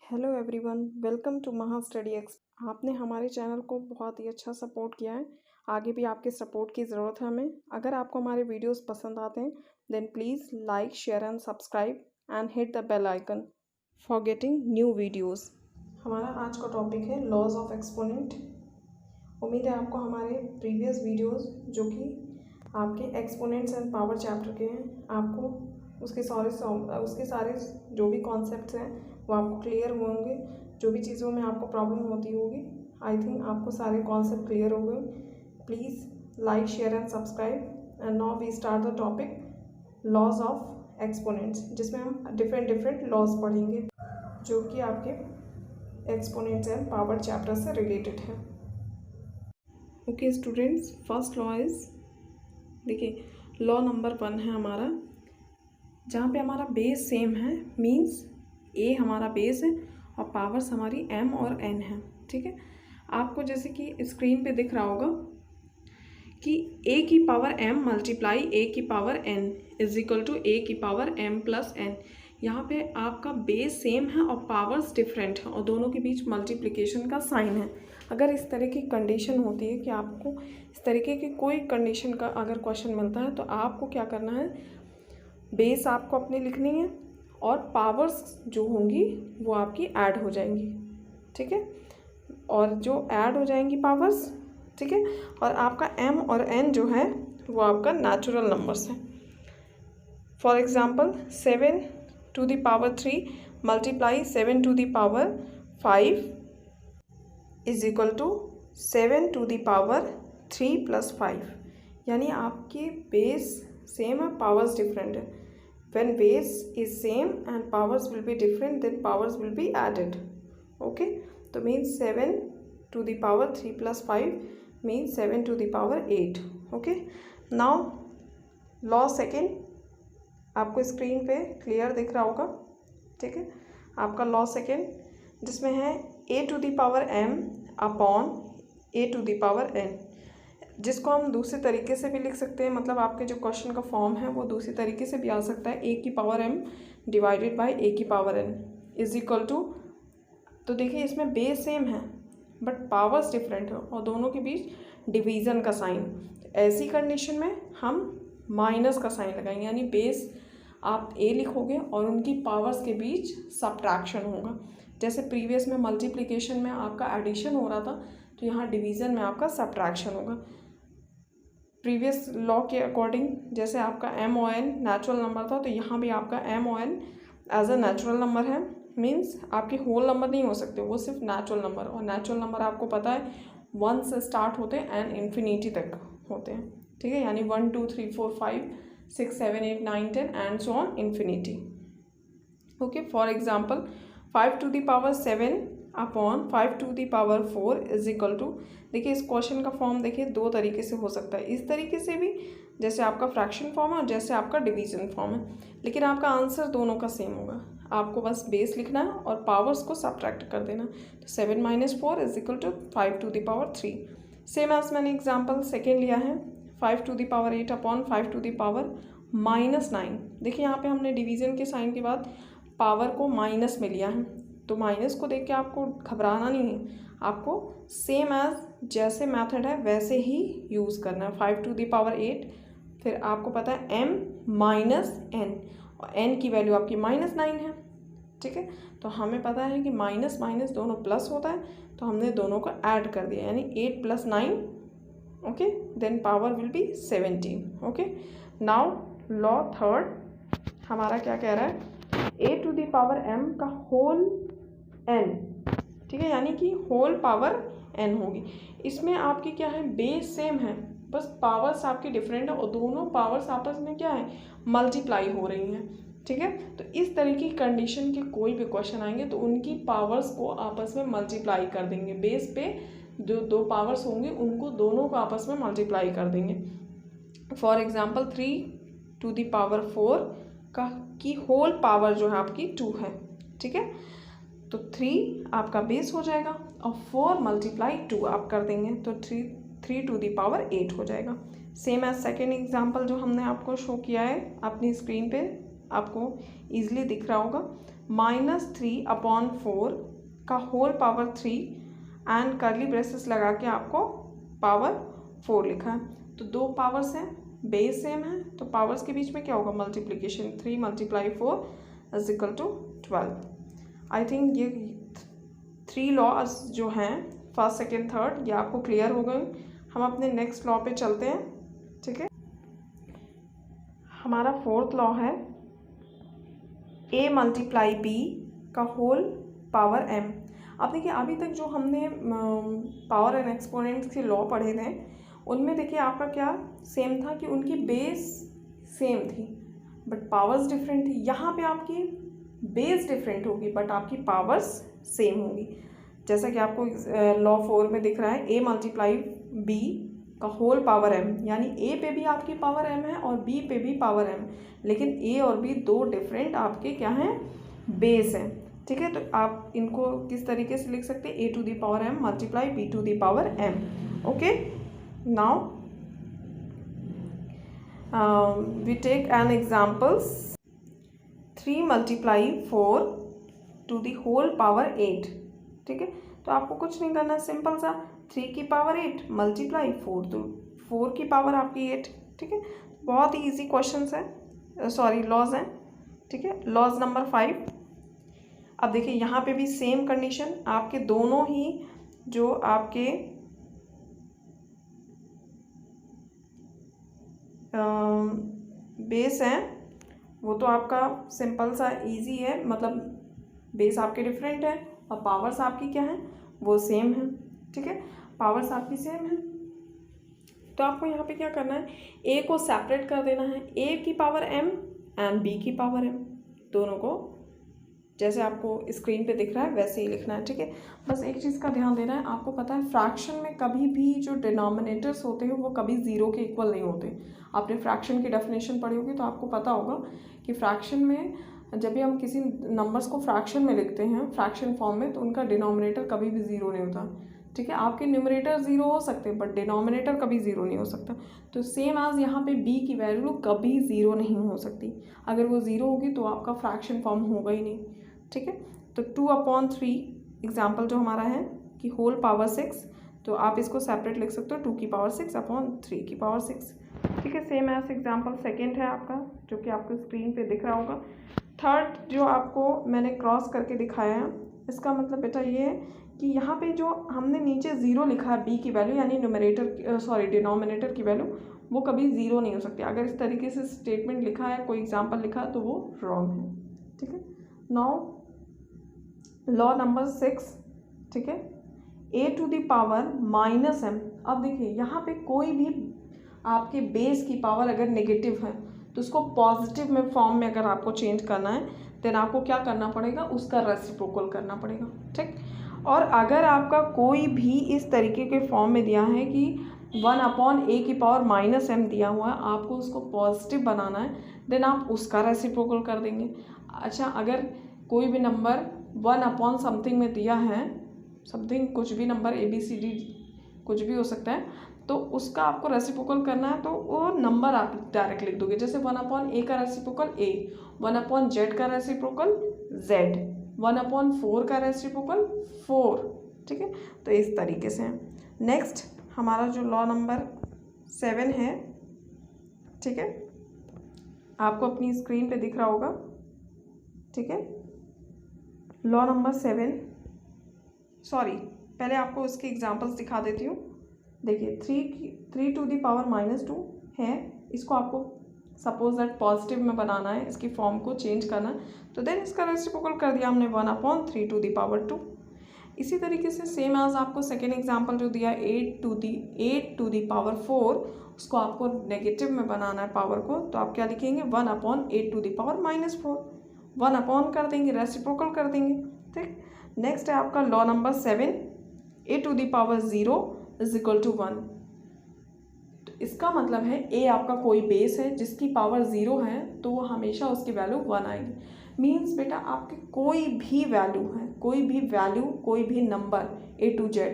Hello everyone, welcome to महा study x. आपने हमारे चैनल को बहुत ही अच्छा सपोर्ट किया है। आगे भी आपके सपोर्ट की ज़रूरत है हमें। अगर आपको हमारे वीडियोस पसंद आते हैं then please like, share and subscribe and hit the bell icon for getting new videos. हमारा आज का टॉपिक है लॉज ऑफ एक्सपोनेंट। उम्मीद है आपको हमारे प्रीवियस वीडियोस जो कि आपके एक्सपोनेंट्स एंड पावर चैप्टर के हैं, आपको उसके सारे जो भी कॉन्सेप्ट्स हैं वो आपको क्लियर होंगे। जो भी चीज़ों में आपको प्रॉब्लम होती होगी, आई थिंक आपको सारे कॉन्सेप्ट क्लियर हो गए। Please like, share and subscribe. And now we start the topic laws of exponents, जिसमें हम डिफरेंट लॉज पढ़ेंगे जो कि आपके एक्सपोनेंट्स एंड पावर चैप्टर से रिलेटेड है। Okay students, first law is, देखिए लॉ नंबर 1 है हमारा, जहाँ पे हमारा बेस सेम है, मींस ए हमारा बेस है और पावर्स हमारी m और n है। ठीक है, आपको जैसे कि स्क्रीन पे दिख रहा होगा कि a की पावर m मल्टीप्लाई a की power n is equal to a की पावर m प्लस n। यहाँ पे आपका बेस सेम है और पावर्स डिफरेंट है और दोनों के बीच मल्टीप्लिकेशन का साइन है। अगर इस तरह की कंडीशन होती है कि आपको इस तरीके की कोई कंडीशन का अगर क्वेश्चन मिलता है तो आपको क्या करना है, बेस आपको अपनी लिखनी है और पावर्स जो होंगी वो आपकी ऐड हो जाएंगी। ठीक है, और जो ऐड हो जाएंगी पावर्स, ठीक है, और आपका m और n जो है वो आपका नेचुरल नंबर्स है। For example 7 to the power 3 multiply 7 to the power 5 is equal to 7 to the power 3 plus 5। यानी आपकी बेस सेम है, पावर्स डिफरेंट है। When base is same and powers will be different, then powers will be added. Okay, so means 7 to the power 3 plus 5 means 7 to the power 8. Okay, now law second आपको screen पे clear दिख रहा होगा। ठीक है, आपका law second जिसमें है a to the power m upon a to the power n, जिसको हम दूसरे तरीके से भी लिख सकते हैं। मतलब आपके जो क्वेश्चन का फॉर्म है वो दूसरी तरीके से भी आ सकता है, a की power m divided by a की power n is equal to, तो देखिए इसमें बेस सेम है बट पावर्स डिफरेंट है और दोनों के बीच डिवीज़न का साइन। ऐसी कंडीशन में हम माइनस का साइन लगाएंगे, यानी बेस आप a लिखोगे और उनकी पावर्स के बीच सब्ट्रैक्शन होगा। जैसे प्रीवियस में मल्टीप्लिकेशन में आपका एडिशन हो रहा था तो यहाँ डिवीज़न में आपका सब्ट्रैक्शन होगा। प्रीवियस लॉ के अकॉर्डिंग जैसे आपका m और n नेचुरल नंबर था तो यहाँ भी आपका m और n as a natural number है। मीन्स आपके होल नंबर नहीं हो सकते, वो सिर्फ नेचुरल नंबर, और नेचुरल नंबर आपको पता है 1 से स्टार्ट होते हैं एंड इन्फिनिटी तक होते हैं। ठीक है, यानी 1 2 3 4 5 6 7 8 9 10 and so on infinity. Okay, for example 5 to the power 7 upon 5 to the power 4 is equal to, देखिए इस क्वेश्चन का फॉर्म देखिए दो तरीके से हो सकता है, इस तरीके से भी जैसे आपका फ्रैक्शन फॉर्म है और जैसे आपका डिवीजन फॉर्म है, लेकिन आपका आंसर दोनों का सेम होगा। आपको बस बेस लिखना है और पावर्स को सब्ट्रैक्ट कर देना। तो 7 - 4 is equal to 5 to the power 3। Same as मैंने एग्जाम्पल सेकेंड लिया है 5 to the power 8 upon 5 to the power -9। देखिए यहाँ पे हमने डिवीजन के साइन के बाद पावर को माइनस में लिया है, तो माइनस को देख के आपको घबराना नहीं है, आपको सेम एज जैसे मेथड है वैसे ही यूज़ करना है। 5 टू द पावर 8, फिर आपको पता है m माइनस n और n की वैल्यू आपकी -9 है। ठीक है, तो हमें पता है कि माइनस माइनस दोनों प्लस होता है, तो हमने दोनों को ऐड कर दिया, यानी 8 + 9। Okay, then power will be 17। Okay, now law third हमारा क्या कह रहा है, a to the power m का होल n। ठीक है, यानी कि होल पावर n होगी। इसमें आपकी क्या है, बेस सेम है, बस पावर्स आपकी डिफरेंट है और दोनों पावर्स आपस में क्या है, मल्टीप्लाई हो रही हैं। ठीक है, तो इस तरह की कंडीशन के कोई भी क्वेश्चन आएंगे तो उनकी पावर्स को आपस में मल्टीप्लाई कर देंगे। बेस पे जो दो पावर्स होंगे उनको दोनों को आपस में मल्टीप्लाई कर देंगे। For example 3 to the power 4 का की होल पावर जो है आपकी 2 है। ठीक है, तो 3 आपका बेस हो जाएगा और 4 × 2 आप कर देंगे तो 3 टू द पावर 8 हो जाएगा। सेम एज सेकेंड एग्जाम्पल जो हमने आपको शो किया है अपनी स्क्रीन पे, आपको ईजिली दिख रहा होगा। -3/4 का whole power 3 and curly braces लगा के आपको पावर 4 लिखा है। तो दो पावर्स हैं, बेस सेम है, तो पावर्स के बीच में क्या होगा, मल्टीप्लिकेशन। 3 × 4 = 12। आई थिंक ये 3 लॉज जो हैं फर्स्ट, सेकेंड, थर्ड, ये आपको क्लियर हो गए। हम अपने नेक्स्ट लॉ पे चलते हैं। ठीक है, हमारा फोर्थ लॉ है A × B का होल पावर m। अब देखिए अभी तक जो हमने पावर एंड एक्सपोनेंट्स के लॉ पढ़े थे उनमें देखिए आपका क्या सेम था कि उनकी बेस सेम थी बट पावर्स डिफरेंट थी। यहाँ पे आपकी बेस डिफरेंट होगी बट आपकी पावर्स सेम होगी। जैसा कि आपको लॉ 4 में दिख रहा है A × B का होल पावर m, यानी A पे भी आपकी पावर m है और B पे भी पावर m, लेकिन A और B दो डिफरेंट आपके क्या हैं, बेस हैं। ठीक है, तो आप इनको किस तरीके से लिख सकते हैं, A⁴ multiply B⁴m। Okay, now we take an examples 3 × 4 to the whole power 8। ठीक है, तो आपको कुछ नहीं करना, सिंपल सा 3 की पावर 8 मल्टीप्लाई 4, तो 4 की पावर आपकी 8। ठीक है, बहुत ही इजी क्वेश्चंस है, सॉरी लॉज हैं। ठीक है, लॉज नंबर 5। अब देखिए यहाँ पे भी सेम कंडीशन, आपके दोनों ही जो आपके बेस हैं वो तो आपका सिंपल सा इजी है, मतलब बेस आपके डिफरेंट है और पावर्स आपकी क्या है, वो सेम है। ठीक है, पावर्स आपकी सेम है, तो आपको यहाँ पे क्या करना है, ए को सेपरेट कर देना है, ए की पावर m एंड बी की पावर m, दोनों को जैसे आपको स्क्रीन पे दिख रहा है वैसे ही लिखना है। ठीक है, बस एक चीज़ का ध्यान देना है, आपको पता है फ्रैक्शन में कभी भी जो डिनोमिनेटर्स होते हैं वो कभी ज़ीरो के इक्वल नहीं होते। आपने फ्रैक्शन की डेफिनेशन पढ़ी होगी तो आपको पता होगा कि फ्रैक्शन में जब भी हम किसी नंबर्स को फ्रैक्शन में लिखते हैं फ्रैक्शन फॉर्म में, तो उनका डिनोमिनेटर कभी भी ज़ीरो नहीं होता। ठीक है, आपके न्यूमरेटर ज़ीरो हो सकते हैं बट डिनोमिनेटर कभी ज़ीरो नहीं हो सकता। तो सेम एज यहाँ पे b की वैल्यू कभी ज़ीरो नहीं हो सकती, अगर वो ज़ीरो होगी तो आपका फ्रैक्शन फॉर्म होगा ही नहीं। ठीक है, तो 2/3 एग्जाम्पल जो हमारा है कि होल पावर 6, तो आप इसको सेपरेट लिख सकते हो 2 की पावर 6/3 की पावर 6। ठीक है, सेम एज एग्जाम्पल सेकेंड है आपका जो कि आपको स्क्रीन पे दिख रहा होगा। थर्ड जो आपको मैंने क्रॉस करके दिखाया है, इसका मतलब बेटा ये है कि यहाँ पे जो हमने नीचे ज़ीरो लिखा है b की वैल्यू यानी डिनोमिनेटर की वैल्यू, वो कभी ज़ीरो नहीं हो सकती। अगर इस तरीके से स्टेटमेंट लिखा है, कोई एग्जाम्पल लिखा है, तो वो रॉन्ग है। ठीक है, नाउ लॉ नंबर 6। ठीक है, A⁻m। अब देखिए यहाँ पे कोई भी आपके बेस की पावर अगर नेगेटिव है तो उसको पॉजिटिव में फॉर्म में अगर आपको चेंज करना है देन आपको क्या करना पड़ेगा, उसका रेसिप्रोकल करना पड़ेगा। ठीक, और अगर आपका कोई भी इस तरीके के फॉर्म में दिया है कि 1/A⁻m दिया हुआ है, आपको उसको पॉजिटिव बनाना है, देन आप उसका रेसिप्रोकल कर देंगे। अच्छा, अगर कोई भी नंबर 1/समथिंग में दिया है, समथिंग कुछ भी नंबर ABCD कुछ भी हो सकता है, तो उसका आपको रेसिप्रोकल करना है, तो वो नंबर आप डायरेक्ट लिख दोगे। जैसे 1/A का रेसिप्रोकल A, 1/Z का रेसिप्रोकल Z, 1/4 का रेसिप्रोकल 4। ठीक है, तो इस तरीके से। नेक्स्ट हमारा जो लॉ नंबर 7 है, ठीक है, आपको अपनी स्क्रीन पे दिख रहा होगा। ठीक है, लॉ नंबर 7, सॉरी पहले आपको उसके एग्जांपल्स दिखा देती हूँ। देखिए 3 टू द पावर -2 है, इसको आपको सपोज दैट पॉजिटिव में बनाना है, इसकी फॉर्म को चेंज करना है, तो देन इसका रेसिप्रोकल कर दिया हमने 1/3 टू द पावर 2। इसी तरीके से सेम एज आपको सेकेंड एग्जांपल जो दिया 8 टू द पावर 4, उसको आपको नेगेटिव में बनाना है पावर को, तो आप क्या लिखेंगे 1/8 टू द पावर -4, 1 कर देंगे, रेसिप्रोकल कर देंगे। ठीक, नेक्स्ट है आपका लॉ नंबर 7, A⁻0 = 1। तो इसका मतलब है A आपका कोई बेस है जिसकी पावर 0 है, तो वो हमेशा उसकी वैल्यू 1 आएगी। मीन्स बेटा आपके कोई भी वैल्यू है, कोई भी नंबर A to Z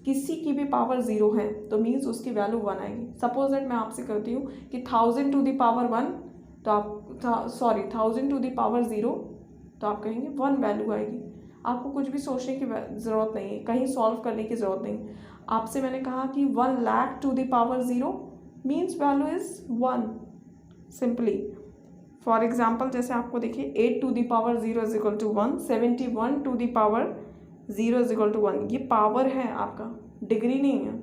किसी की भी पावर 0 है, तो मीन्स उसकी वैल्यू 1 आएगी। सपोज दैट मैं आपसे करती हूँ कि 1000 टू द पावर 1, तो आप 1000 टू द पावर 0, तो आप कहेंगे 1 वैल्यू आएगी। आपको कुछ भी सोचने की ज़रूरत नहीं है, कहीं सॉल्व करने की ज़रूरत नहीं। आपसे मैंने कहा कि 1 lakh to the power 0 means value is 1 simply. For example जैसे आपको देखिए 8 to the power 0 is equal to 1, 71 to the power 0 is equal to 1। ये पावर है आपका, डिग्री नहीं है,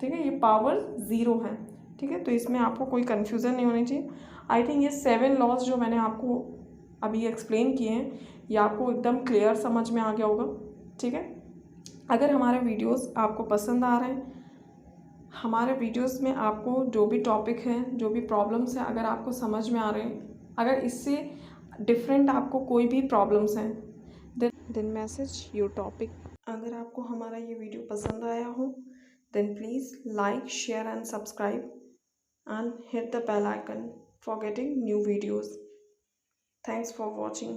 ठीक है, ये पावर 0 है, ठीक है। तो इसमें आपको कोई कन्फ्यूज़न नहीं होनी चाहिए। आई थिंक ये 7 लॉज जो मैंने आपको अभी एक्सप्लेन किए हैं ये आपको एकदम क्लियर समझ में आ गया होगा, ठीक है। अगर हमारे वीडियोस आपको पसंद आ रहे हैं, हमारे वीडियोस में आपको जो भी टॉपिक है, जो भी प्रॉब्लम्स हैं, अगर आपको समझ में आ रहे हैं, अगर इससे डिफरेंट आपको कोई भी प्रॉब्लम्स हैं, देन मैसेज योर टॉपिक। अगर आपको हमारा ये वीडियो पसंद आया हो then please like, share and subscribe and hit the bell icon for getting new videos. Thanks for watching.